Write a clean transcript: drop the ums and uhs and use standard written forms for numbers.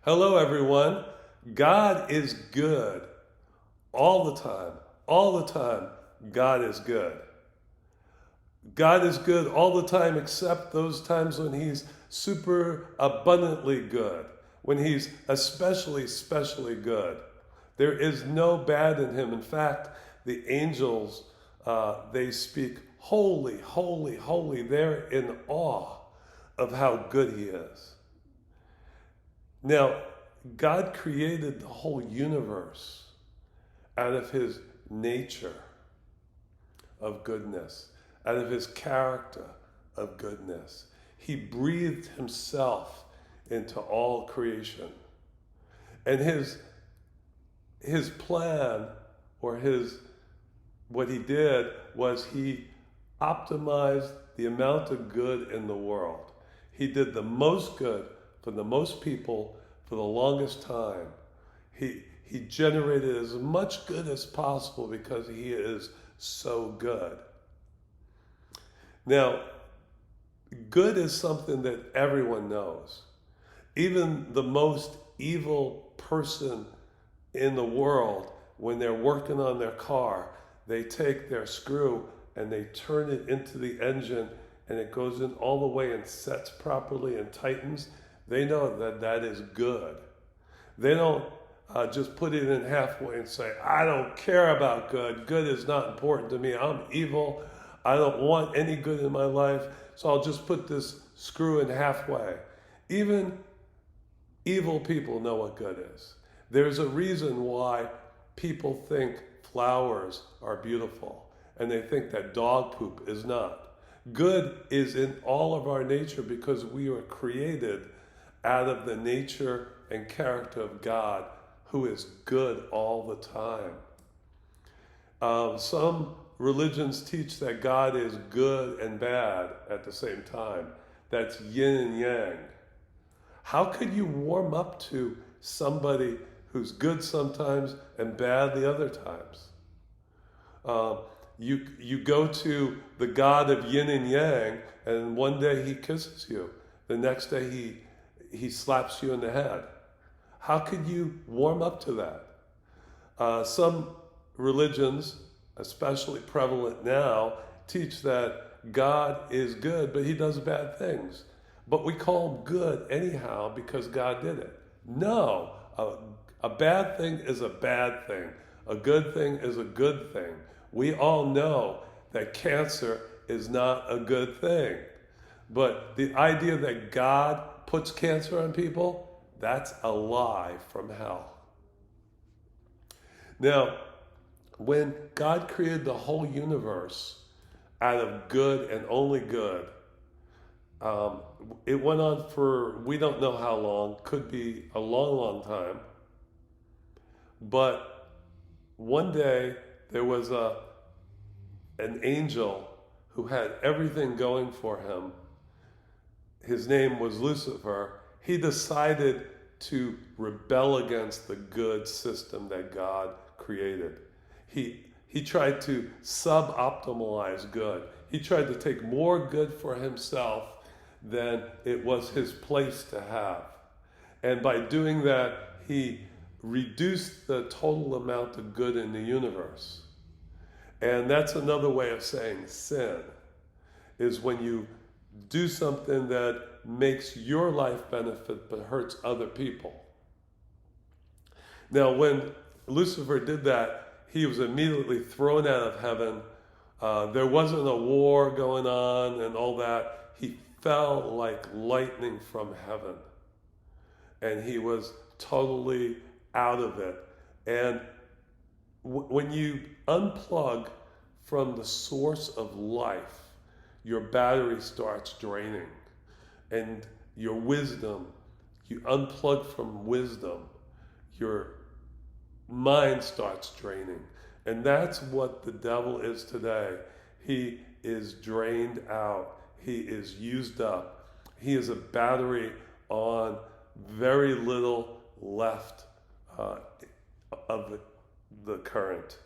Hello, everyone. God is good all the time. All the time, God is good. God is good all the time except those times when He's super abundantly good, when He's especially good. There is no bad in Him. In fact, the angels, they speak, holy, holy, holy. They're in awe of how good He is. Now, God created the whole universe out of His nature of goodness, out of His character of goodness. He breathed Himself into all creation. And his plan, or what He did was He optimized the amount of good in the world. He did the most good for the most people for the longest time. He generated as much good as possible because He is so good. Now, good is something that everyone knows. Even the most evil person in the world, when they're working on their car, they take their screw and they turn it into the engine and it goes in all the way and sets properly and tightens. They know that that is good. They don't just put it in halfway and say, I don't care about good. Good is not important to me. I'm evil. I don't want any good in my life, so I'll just put this screw in halfway. Even evil people know what good is. There's a reason why people think flowers are beautiful, and they think that dog poop is not. Good is in all of our nature because we were created out of the nature and character of God, who is good all the time. Some religions teach that God is good and bad at the same time. That's yin and yang. How could you warm up to somebody who's good sometimes and bad the other times? You go to the God of yin and yang, and one day He kisses you. The next day he slaps you in the head. How could you warm up to that? Some religions, especially prevalent now, teach that God is good, but He does bad things. But we call Him good anyhow because God did it. No, a bad thing is a bad thing. A good thing is a good thing. We all know that cancer is not a good thing. But the idea that God puts cancer on people, that's a lie from hell. Now, when God created the whole universe out of good and only good, it went on for, we don't know how long, could be a long time. But one day there was an angel who had everything going for him. His name was Lucifer. He decided to rebel against the good system that God created. He tried to sub-optimalize good. He tried to take more good for himself than it was his place to have. And by doing that, he reduced the total amount of good in the universe. And that's another way of saying sin, is when you do something that makes your life benefit but hurts other people. Now, when Lucifer did that, he was immediately thrown out of heaven. There wasn't a war going on and all that. He fell like lightning from heaven. And he was totally out of it. And when you unplug from the source of life, your battery starts draining. And your wisdom, you unplug from wisdom, your mind starts draining. And that's what the devil is today. He is drained out. He is used up. He is a battery on very little left of the current.